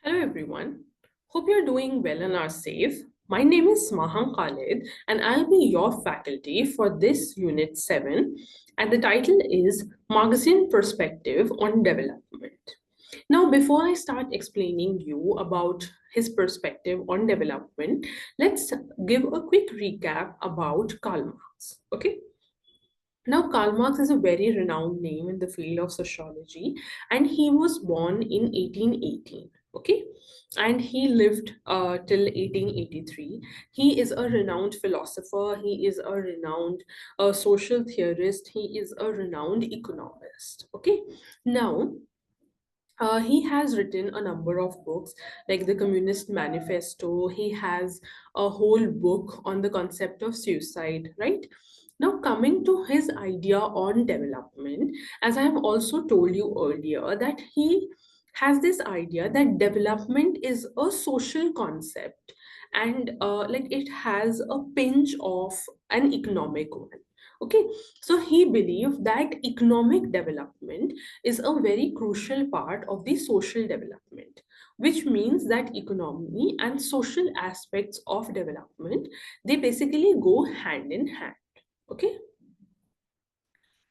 Hello everyone. Hope you're doing well and are safe. My name is Maham Khalid and I'll be your faculty for this Unit 7 and the title is Marxian Perspective on Development. Now before I start explaining you about his perspective on development, let's give a quick recap about Karl Marx. Okay? Now, Karl Marx is a very renowned name in the field of sociology, and he was born in 1818. Okay, and he lived till 1883. He is a renowned philosopher. He is a renowned social theorist. He is a renowned economist. Okay, now he has written a number of books like the Communist Manifesto. He has a whole book on the concept of suicide, right? Now, coming to his idea on development, as I have also told you earlier, that he has this idea that development is a social concept and like it has a pinch of an economic one. Okay, so he believed that economic development is a very crucial part of the social development, which means that economy and social aspects of development, they basically go hand in hand. Okay,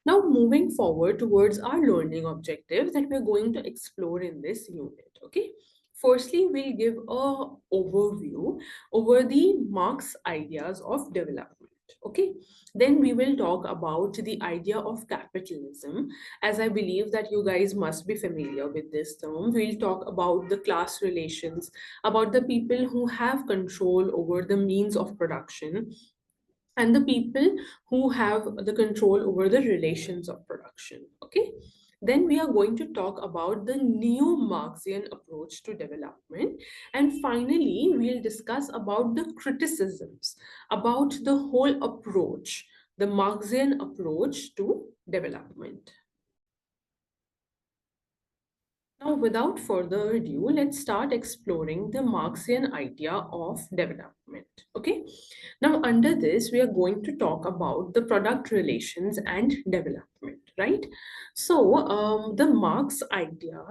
now moving forward towards our learning objectives that we're going to explore in this unit. Okay, firstly we'll give a overview over the Marx ideas of development. Okay, then we will talk about the idea of capitalism, as I believe that you guys must be familiar with this term. We'll talk about the class relations, about the people who have control over the means of production, and the people who have the control over the relations of production. Okay, then we are going to talk about the neo Marxian approach to development, and finally we'll discuss about the criticisms about the whole approach, the Marxian approach to development. Now, without further ado, let's start exploring the Marxian idea of development. Okay. Now, under this, we are going to talk about the product relations and development, right? So, the Marx idea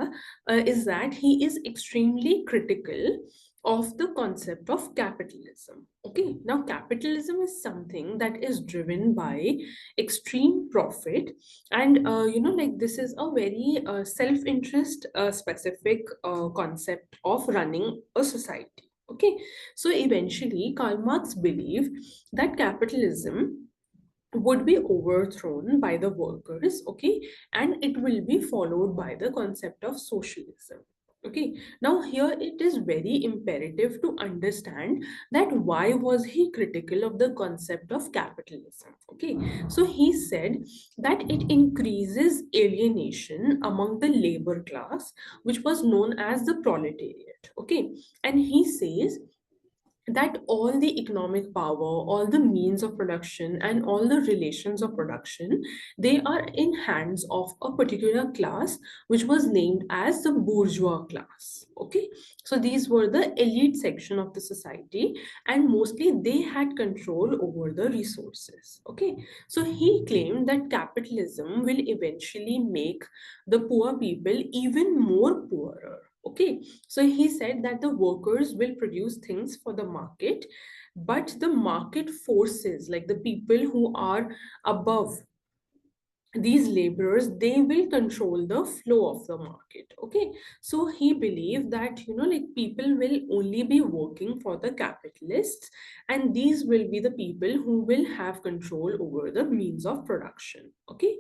is that he is extremely critical of the concept of capitalism. Okay. Now, capitalism is something that is driven by extreme profit, and like this is a very self-interest specific concept of running a society. Okay, so eventually Karl Marx believed that capitalism would be overthrown by the workers. Okay, and it will be followed by the concept of socialism. Okay, now here it is very imperative to understand that why was he critical of the concept of capitalism. Okay, so he said that it increases alienation among the labor class, which was known as the proletariat. Okay, and he says that all the economic power, all the means of production, and all the relations of production, they are in hands of a particular class, which was named as the bourgeois class. Okay, so these were the elite section of the society, and mostly they had control over the resources. Okay, so he claimed that capitalism will eventually make the poor people even more poorer. Okay, so he said that the workers will produce things for the market, but the market forces, like the people who are above these laborers, they will control the flow of the market. Okay, so he believed that like people will only be working for the capitalists, and these will be the people who will have control over the means of production. Okay,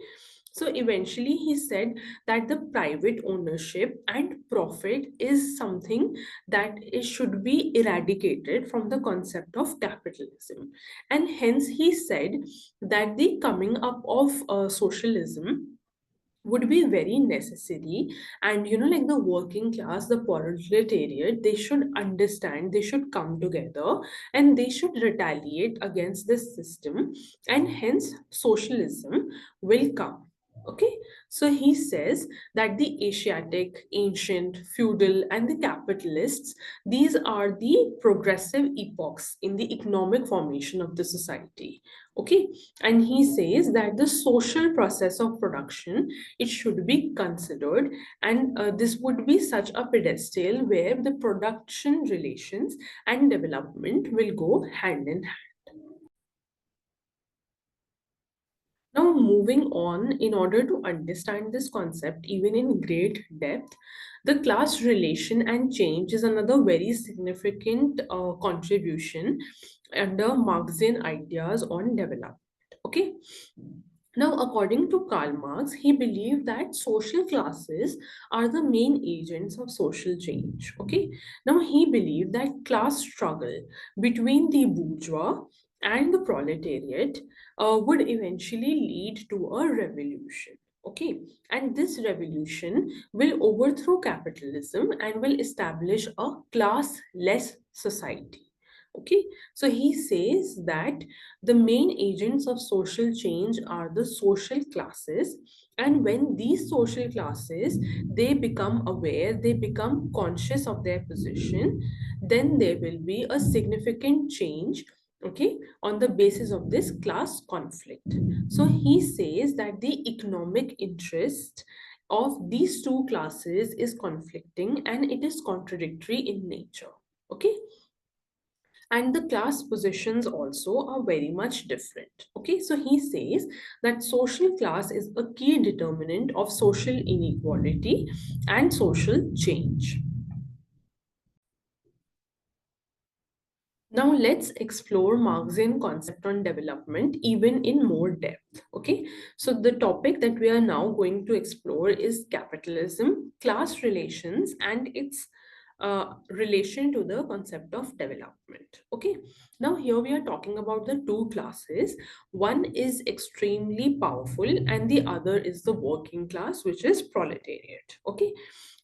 so eventually he said that the private ownership and profit is something that it should be eradicated from the concept of capitalism, and hence he said that the coming up of socialism would be very necessary. And like the working class, the proletariat, they should understand, they should come together, and they should retaliate against this system, and hence socialism will come. Okay, so he says that the Asiatic, ancient, feudal, and the capitalists, these are the progressive epochs in the economic formation of the society. Okay, and he says that the social process of production, it should be considered, and this would be such a pedestal where the production relations and development will go hand in hand. Now, moving on, in order to understand this concept even in great depth, the class relation and change is another very significant contribution under Marxian ideas on development. Okay, now, according to Karl Marx, he believed that social classes are the main agents of social change. Okay, now he believed that class struggle between the bourgeois and the proletariat would eventually lead to a revolution. Okay, and this revolution will overthrow capitalism and will establish a class-less society. Okay, so he says that the main agents of social change are the social classes, and when these social classes, they become aware, they become conscious of their position, then there will be a significant change, okay, on the basis of this class conflict. So he says that the economic interest of these two classes is conflicting and it is contradictory in nature. Okay, and the class positions also are very much different. Okay, so he says that social class is a key determinant of social inequality and social change. Now let's explore Marxian concept on development even in more depth. Okay, so the topic that we are now going to explore is capitalism, class relations, and its relation to the concept of development. Okay, now here we are talking about the two classes. One is extremely powerful, and the other is the working class, which is proletariat. Okay,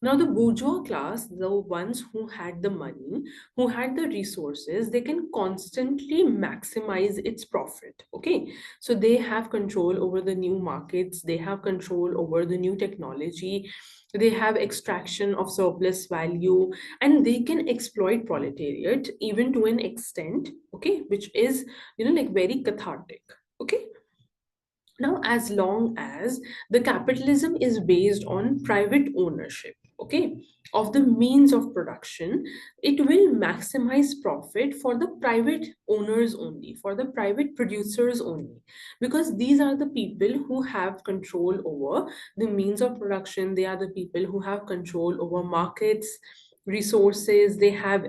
now the bourgeois class, the ones who had the money, who had the resources, they can constantly maximize its profit. Okay, so they have control over the new markets, they have control over the new technology, they have extraction of surplus value, and they can exploit proletariat even to an extent, okay, which is, like very cathartic. Okay, now, as long as the capitalism is based on private ownership, okay, of the means of production, it will maximize profit for the private owners only, for the private producers only, because these are the people who have control over the means of production. They are the people who have control over markets, resources, they have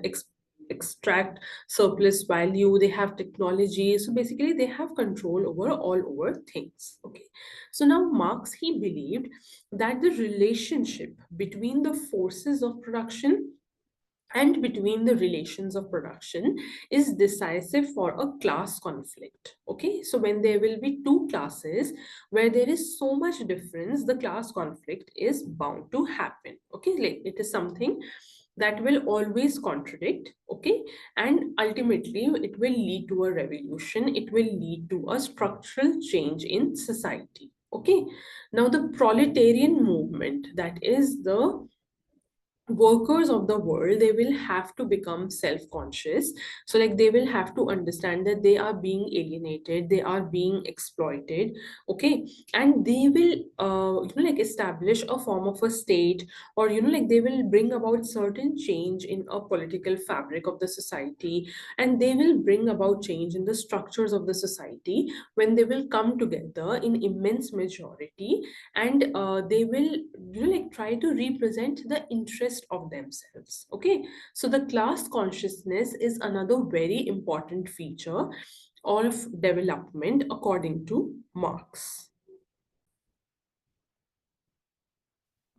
extract surplus value, they have technology, so basically they have control over all over things. Okay, so now Marx, he believed that the relationship between the forces of production and between the relations of production is decisive for a class conflict. Okay, so when there will be two classes where there is so much difference, the class conflict is bound to happen. Okay, like it is something that will always contradict. Okay, and ultimately it will lead to a revolution, it will lead to a structural change in society. Okay, now the proletarian movement, that is the workers of the world, they will have to become self-conscious. So like they will have to understand that they are being alienated, they are being exploited. Okay, and they will like establish a form of a state, or like they will bring about certain change in a political fabric of the society, and they will bring about change in the structures of the society when they will come together in immense majority, and they will like try to represent the interest of themselves. Okay, so the class consciousness is another very important feature of development according to Marx.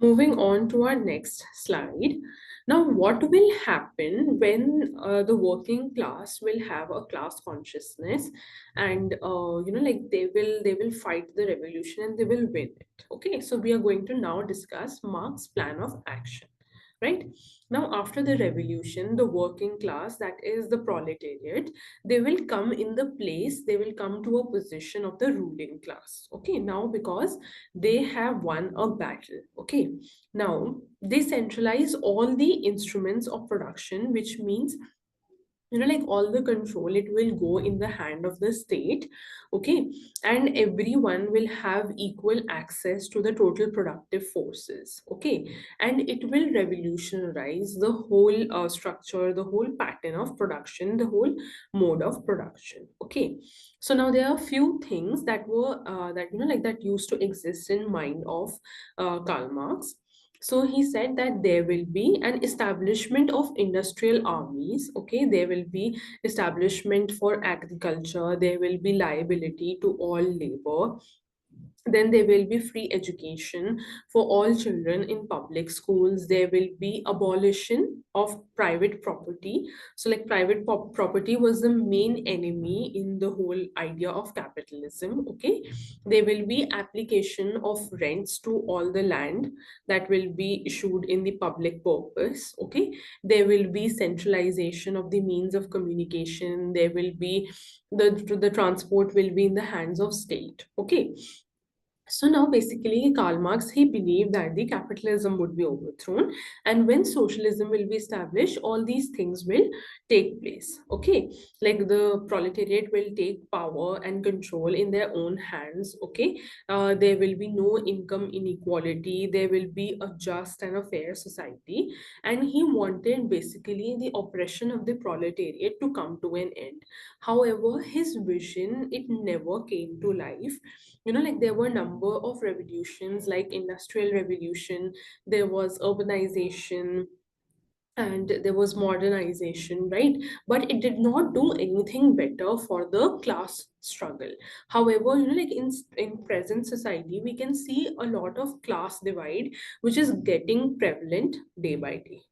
Moving on to our next slide. Now, what will happen when the working class will have a class consciousness, and like they will fight the revolution and they will win it. Okay, so we are going to now discuss Marx's plan of action. Right now, after the revolution, the working class, that is the proletariat, they will come in the place, they will come to a position of the ruling class. Okay, now because they have won a battle. Okay, now they centralize all the instruments of production, which means like all the control, it will go in the hand of the state. Okay, and everyone will have equal access to the total productive forces. Okay, and it will revolutionize the whole structure, the whole pattern of production, the whole mode of production. Okay, so now there are few things that were that like that used to exist in mind of Karl Marx. So he said that there will be an establishment of industrial armies. Okay, there will be establishment for agriculture, there will be liability to all labor, then there will be free education for all children in public schools, there will be abolition of private property. So like property was the main enemy in the whole idea of capitalism. Okay, there will be application of rents to all the land that will be issued in the public purpose. Okay, there will be centralization of the means of communication, there will be the transport will be in the hands of state. Okay, so now basically Karl Marx, he believed that the capitalism would be overthrown, and when socialism will be established, all these things will take place. Okay, like the proletariat will take power and control in their own hands. Okay, there will be no income inequality, there will be a just and a fair society, and he wanted basically the oppression of the proletariat to come to an end. However, his vision, it never came to life. Like there were number of revolutions like industrial revolution, there was urbanization, and there was modernization, right? But it did not do anything better for the class struggle. However, like in present society, we can see a lot of class divide which is getting prevalent day by day.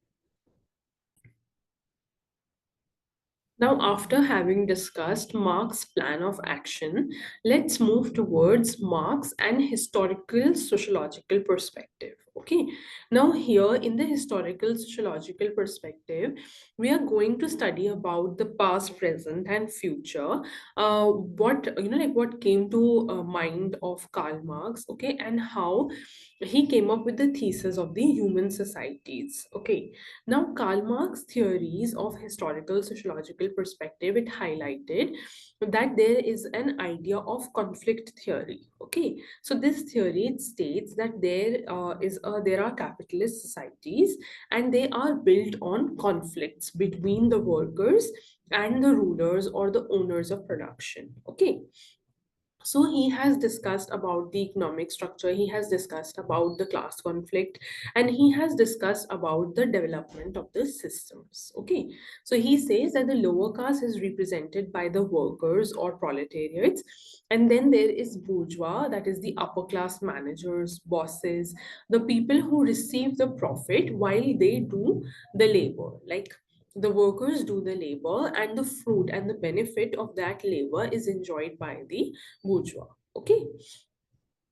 Now, after having discussed Marx's plan of action, let's move towards Marx and historical sociological perspective. Okay, now here in the historical sociological perspective, we are going to study about the past, present, and future. What like what came to mind of Karl Marx, okay, and how he came up with the thesis of the human societies. Okay, now, Karl Marx theories of historical sociological perspective, it highlighted that there is an idea of conflict theory. Okay, so this theory, it states that there are capitalist societies, and they are built on conflicts between the workers and the rulers or the owners of production. Okay, so he has discussed about the economic structure, he has discussed about the class conflict, and he has discussed about the development of the systems. Okay, so he says that the lower caste is represented by the workers or proletariats, and then there is bourgeois, that is the upper class managers, bosses, the people who receive the profit while they do the labor. Like the workers do the labor, and the fruit and the benefit of that labor is enjoyed by the bourgeois. Okay,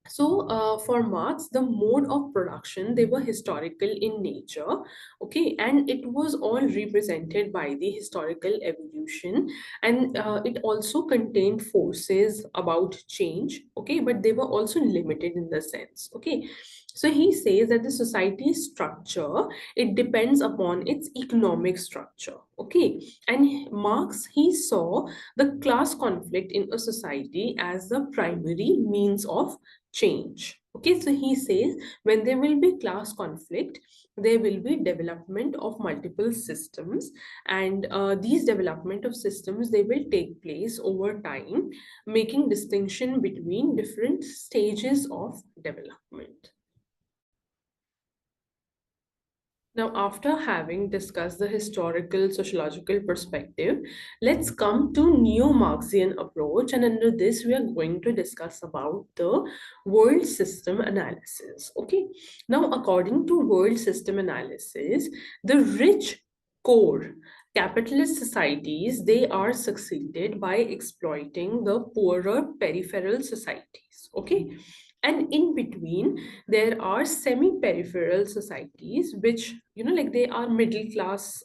so for Marx, the mode of production, they were historical in nature. Okay, and it was all represented by the historical evolution, and it also contained forces about change. Okay, but they were also limited in the sense. Okay, so he says that the society's structure, it depends upon its economic structure. Okay, and Marx, he saw the class conflict in a society as the primary means of change. Okay, so he says when there will be class conflict, there will be development of multiple systems, and these development of systems, they will take place over time, making distinction between different stages of development. Now, after having discussed the historical sociological perspective, let's come to neo-Marxian approach. And under this, we are going to discuss about the world system analysis. Okay. Now, according to world system analysis, the rich core capitalist societies, they are succeeded by exploiting the poorer peripheral societies. Okay. And in between, there are semi-peripheral societies, which like they are middle class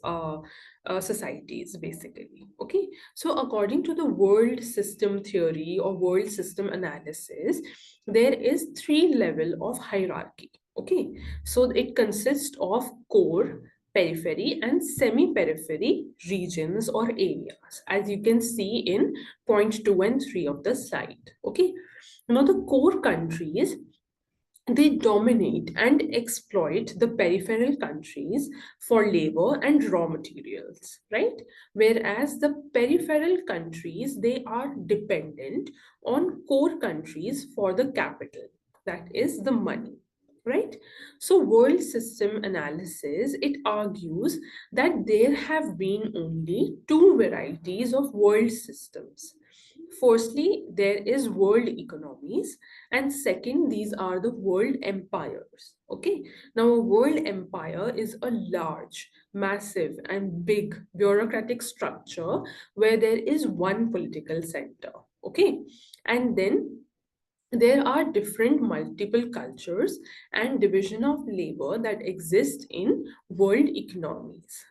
societies basically. Okay, so according to the world system theory or world system analysis, there is three level of hierarchy. Okay, so it consists of core, periphery and semi-periphery regions or areas, as you can see in point 2 and 3 of the slide. Okay, now the core countries, they dominate and exploit the peripheral countries for labor and raw materials, right? Whereas the peripheral countries, they are dependent on core countries for the capital, that is the money, right? So world system analysis, it argues that there have been only two varieties of world systems. Firstly, there is world economies, and second, these are the world empires. Okay, now a world empire is a large, massive, and big bureaucratic structure where there is one political center. Okay, and then there are different multiple cultures and division of labor that exist in world economies.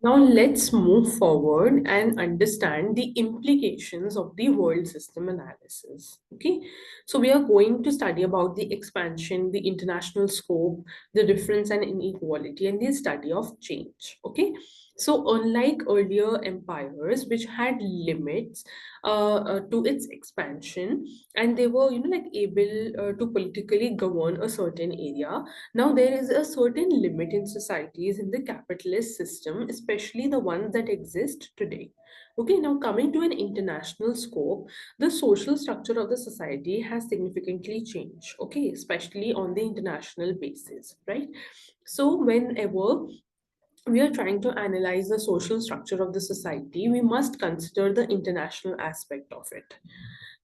Now let's move forward and understand the implications of the world system analysis. Okay, so we are going to study about the expansion, the international scope, the difference and inequality, and the study of change. Okay, so unlike earlier empires which had limits to its expansion, and they were, like able to politically govern a certain area, now, there is a certain limit in societies in the capitalist system, especially the ones that exist today. Okay, now coming to an international scope, the social structure of the society has significantly changed, okay, especially on the international basis, right? So, whenever we are trying to analyze the social structure of the society, we must consider the international aspect of it.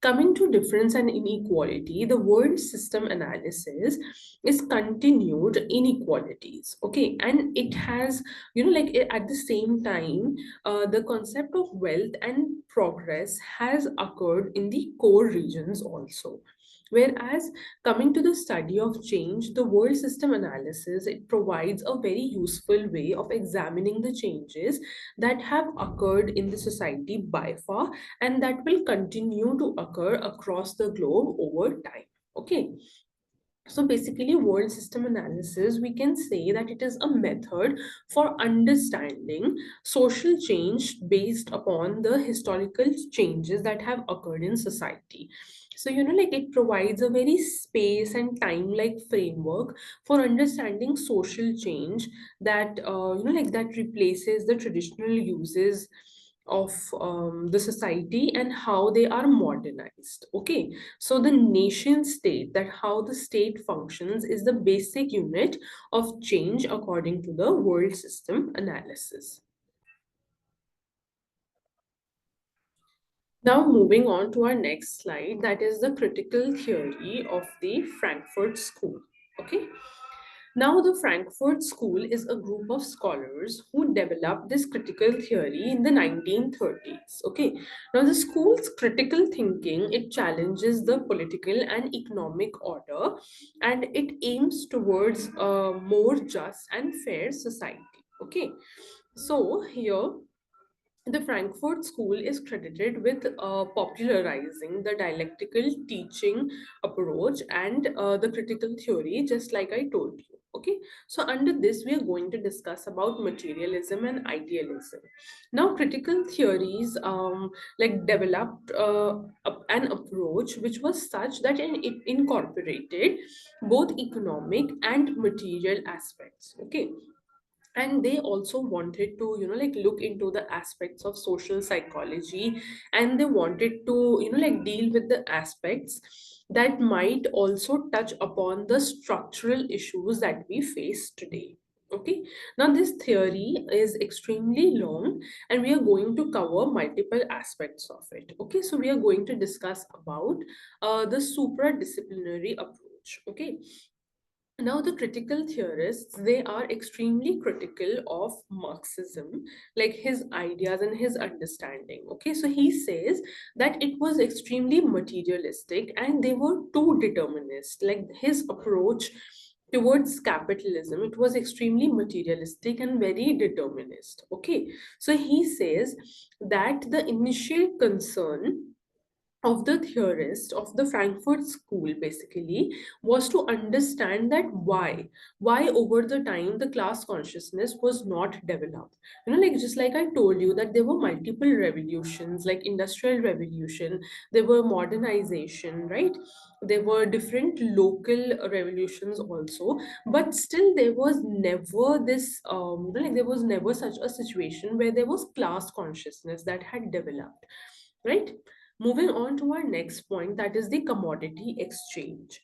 Coming to difference and inequality, the world system analysis is continued inequalities. Okay, and it has, at the same time, the concept of wealth and progress has occurred in the core regions also. Whereas coming to the study of change, the world system analysis, it provides a very useful way of examining the changes that have occurred in the society by far and that will continue to occur across the globe over time. Okay, so basically, world system analysis, we can say that it is a method for understanding social change based upon the historical changes that have occurred in society. So, it provides a very space and time like framework for understanding social change that, that replaces the traditional uses of the society and how they are modernized. Okay, so the nation state, that how the state functions, is the basic unit of change according to the world system analysis. Now moving on to our next slide, that is the critical theory of the Frankfurt School. Okay, now, the Frankfurt School is a group of scholars who developed this critical theory in the 1930s. Okay, now the school's critical thinking, it challenges the political and economic order, and it aims towards a more just and fair society. Okay, so here the Frankfurt School is credited with popularizing the dialectical teaching approach and the critical theory, just like I told you. Okay, so under this, we are going to discuss about materialism and idealism. Now, critical theories like developed an approach which was such that it incorporated both economic and material aspects. Okay, and they also wanted to look into the aspects of social psychology, and they wanted to deal with the aspects that might also touch upon the structural issues that we face today. Okay, now this theory is extremely long and we are going to cover multiple aspects of it. Okay, so we are going to discuss about the supradisciplinary approach. Okay, now, the critical theorists, they are extremely critical of Marxism, like his ideas and his understanding. Okay, so he says that it was extremely materialistic and they were too determinist. Like his approach towards capitalism, it was extremely materialistic and very determinist. Okay, so he says that the initial concern of the theorist of the Frankfurt School basically was to understand that why over the time the class consciousness was not developed. Like just like I told you that there were multiple revolutions, like industrial revolution, there were modernization, right? There were different local revolutions also, but still there was never this like there was never such a situation where there was class consciousness that had developed, right? Moving on to our next point, that is the commodity exchange.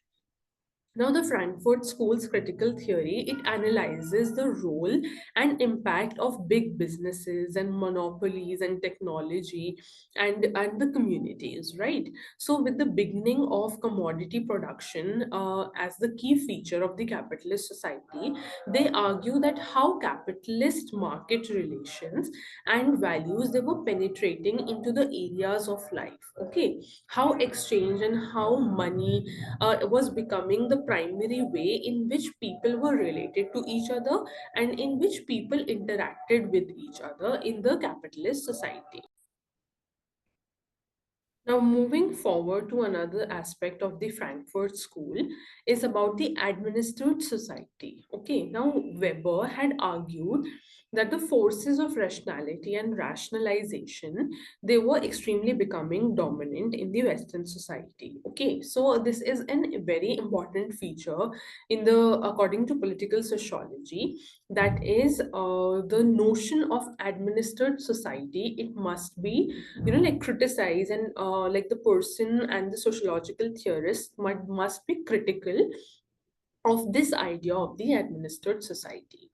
Now, the Frankfurt School's critical theory, it analyzes the role and impact of big businesses and monopolies and technology and the communities, right? So, with the beginning of commodity production as the key feature of the capitalist society, they argue that how capitalist market relations and values they were penetrating into the areas of life. Okay, how exchange and how money was becoming the primary way in which people were related to each other and in which people interacted with each other in the capitalist society. Now, moving forward to another aspect of the Frankfurt School is about the administered society. Okay, now Weber had argued that the forces of rationality and rationalization they were extremely becoming dominant in the Western society. Okay, so this is a very important feature in the according to political sociology, that is the notion of administered society. It must be like criticize and like the person and the sociological theorist must be critical of this idea of the administered society.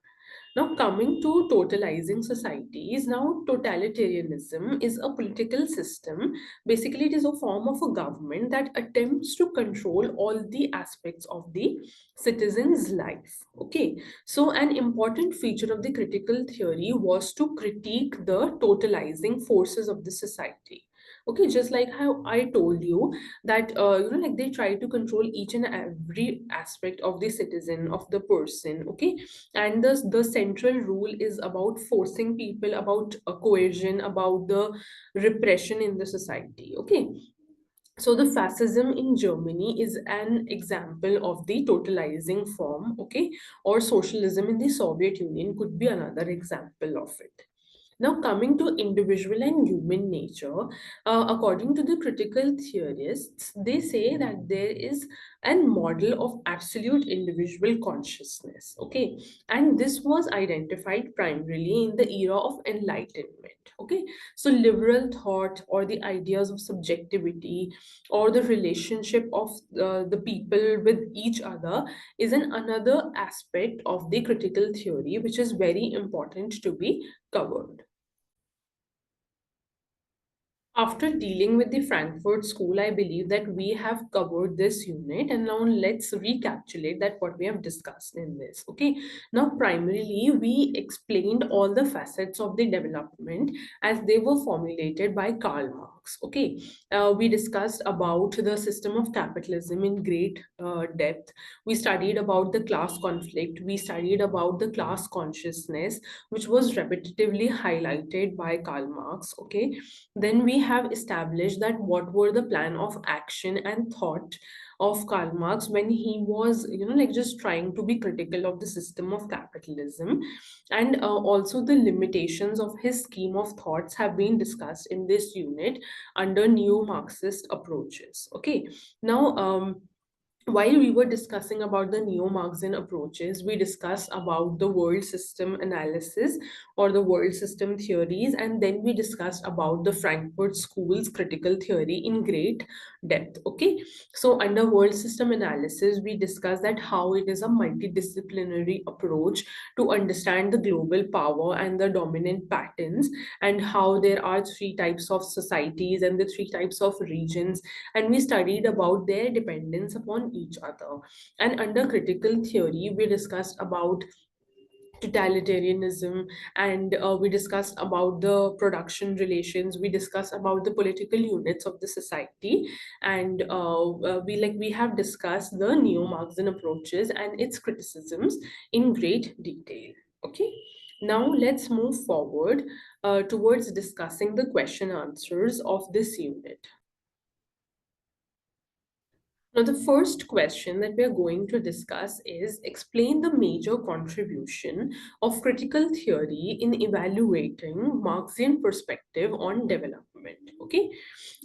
Now, coming to totalizing societies, now totalitarianism is a political system. Basically, it is a form of a government that attempts to control all the aspects of the citizen's life. Okay, so an important feature of the critical theory was to critique the totalizing forces of the society. Okay, just like how I told you that like they try to control each and every aspect of the citizen of the person. Okay, and the central rule is about forcing people, about coercion, about the repression in the society. Okay, so the fascism in Germany is an example of the totalizing form. Okay, or socialism in the Soviet Union could be another example of it. Now, coming to individual and human nature, according to the critical theorists, they say that there is a model of absolute individual consciousness. Okay, and this was identified primarily in the era of enlightenment. Okay, so liberal thought or the ideas of subjectivity or the relationship of the people with each other is an another aspect of the critical theory, which is very important to be covered. After dealing with the Frankfurt School, I believe that we have covered this unit, and now let's recapitulate that what we have discussed in this. Okay, now primarily we explained all the facets of the development as they were formulated by Karl Marx. Okay, we discussed about the system of capitalism in great depth. We studied about the class conflict. We studied about the class consciousness, which was repetitively highlighted by Karl Marx. Okay, then we have established that what were the plan of action and thought of Karl Marx when he was, like just trying to be critical of the system of capitalism. And also the limitations of his scheme of thoughts have been discussed in this unit under neo-Marxist approaches. Okay, now while we were discussing about the neo-Marxian approaches, we discussed about the world system analysis or the world system theories, and then we discussed about the Frankfurt School's critical theory in great depth. Okay, so under world system analysis, we discussed that how it is a multidisciplinary approach to understand the global power and the dominant patterns, and how there are three types of societies and the three types of regions, and we studied about their dependence upon each other. And under critical theory, we discussed about totalitarianism, and we discussed about the production relations, we discussed about the political units of the society, and we have discussed the neo-Marxian approaches and its criticisms in great detail. Okay, now let's move forward towards discussing the question answers of this unit. Now, the first question that we are going to discuss is explain the major contribution of critical theory in evaluating Marxian perspective on development. Okay,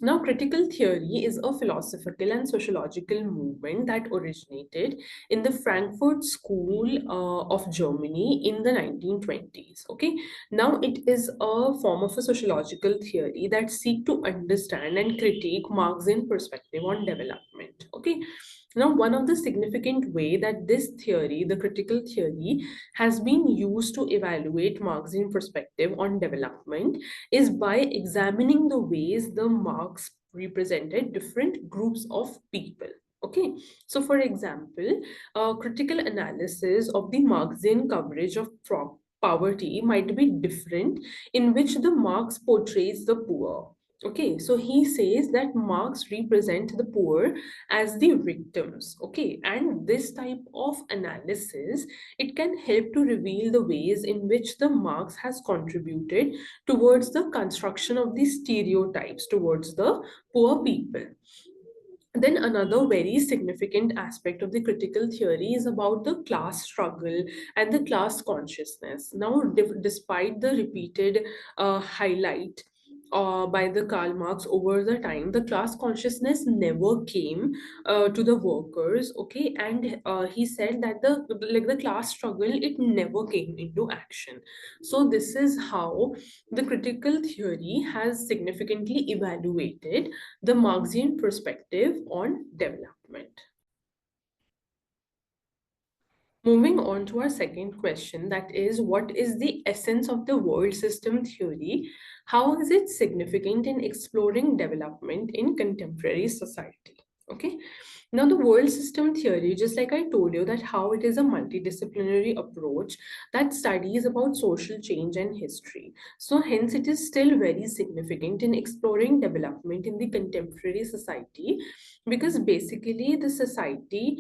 now critical theory is a philosophical and sociological movement that originated in the Frankfurt School of Germany in the 1920s. Okay, now it is a form of a sociological theory that seek to understand and critique Marxian perspective on development. Okay, now one of the significant way that this theory, the critical theory, has been used to evaluate Marxian perspective on development is by examining the ways the Marx represented different groups of people. Okay, so for example, critical analysis of the Marxian coverage of poverty might be different, in which the Marx portrays the poor. Okay, so he says that Marx represent the poor as the victims. Okay, and this type of analysis, it can help to reveal the ways in which the Marx has contributed towards the construction of the stereotypes towards the poor people. Then another very significant aspect of the critical theory is about the class struggle and the class consciousness. Now, despite the repeated highlight by the Karl Marx over the time, the class consciousness never came to the workers. Okay, and he said that the class struggle, it never came into action. So this is how the critical theory has significantly evaluated the Marxian perspective on development. Moving on to our second question, that is, what is the essence of the world system theory? How is it significant in exploring development in contemporary society? Okay, now the world system theory, just like I told you, that how it is a multidisciplinary approach that studies about social change and history. So hence it is still very significant in exploring development in the contemporary society, because basically the society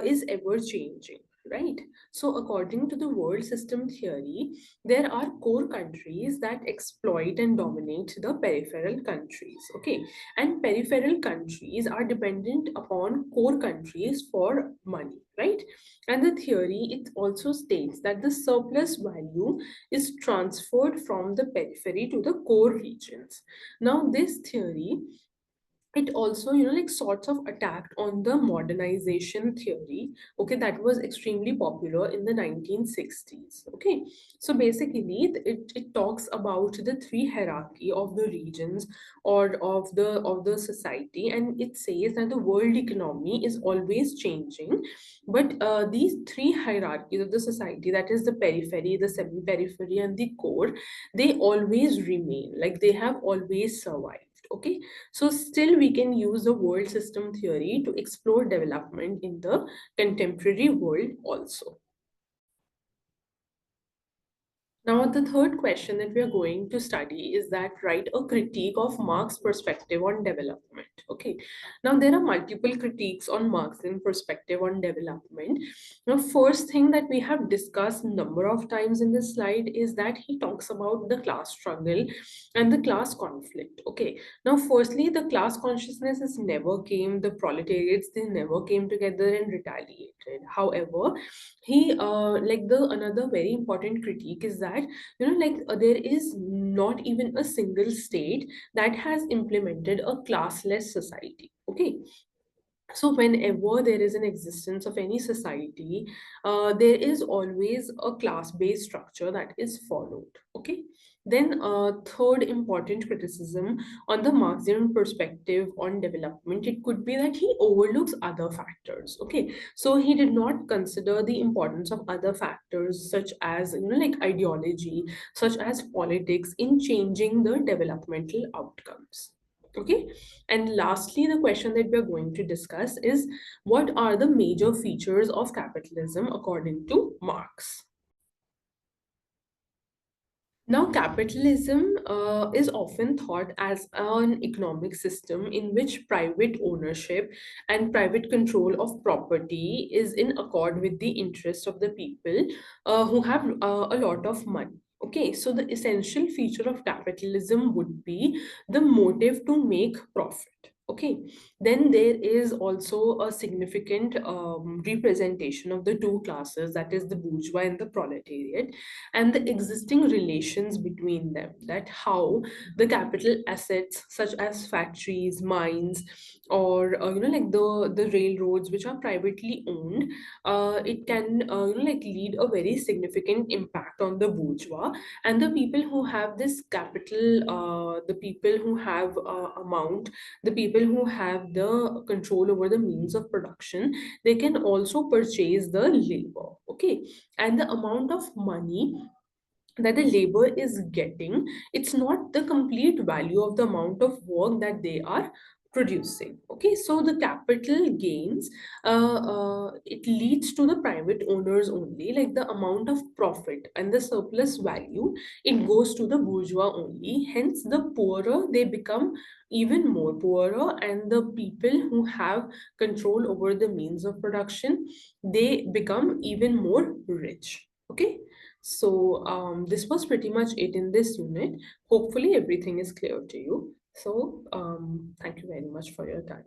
is ever changing, right? So according to the world system theory, there are core countries that exploit and dominate the peripheral countries. Okay, and peripheral countries are dependent upon core countries for money, right? And the theory, it also states that the surplus value is transferred from the periphery to the core regions. Now this theory, it also, like sorts of attacked on the modernization theory, okay, that was extremely popular in the 1960s. Okay, so basically it talks about the three hierarchy of the regions or of the society, and it says that the world economy is always changing, but these three hierarchies of the society, that is the periphery, the semi-periphery, and the core, they always remain, like they have always survived. Okay, so still we can use the world system theory to explore development in the contemporary world also. Now, the third question that we are going to study is that write a critique of Marx's perspective on development. Okay. Now, there are multiple critiques on Marxian perspective on development. Now, first thing that we have discussed number of times in this slide is that he talks about the class struggle and the class conflict. Okay. Now, firstly, the class consciousness is never came, the proletariats, they never came together and retaliated. However, he like the another very important critique is that, there is not even a single state that has implemented a classless society. Okay, so whenever there is an existence of any society, there is always a class-based structure that is followed. Okay. Then, third important criticism on the Marxian perspective on development, it could be that he overlooks other factors. Okay, so he did not consider the importance of other factors such as, like ideology, such as politics, in changing the developmental outcomes. Okay, and lastly, the question that we're going to discuss is what are the major features of capitalism according to Marx? Now, capitalism is often thought as an economic system in which private ownership and private control of property is in accord with the interests of the people who have a lot of money. Okay, so the essential feature of capitalism would be the motive to make profit. Okay, then there is also a significant representation of the two classes, that is the bourgeois and the proletariat, and the existing relations between them. That how the capital assets, such as factories, mines, or like the railroads, which are privately owned, it can like lead a very significant impact on the bourgeois and the people who have this capital, the people who have amount, the people who have the control over the means of production. They can also purchase the labor. Okay, and the amount of money that the labor is getting, it's not the complete value of the amount of work that they are producing. Okay, so the capital gains, it leads to the private owners only, like the amount of profit and the surplus value, it goes to the bourgeois only. Hence the poorer they become even more poorer, and the people who have control over the means of production, they become even more rich. Okay, so this was pretty much it in this unit. Hopefully everything is clear to you. So thank you very much for your time.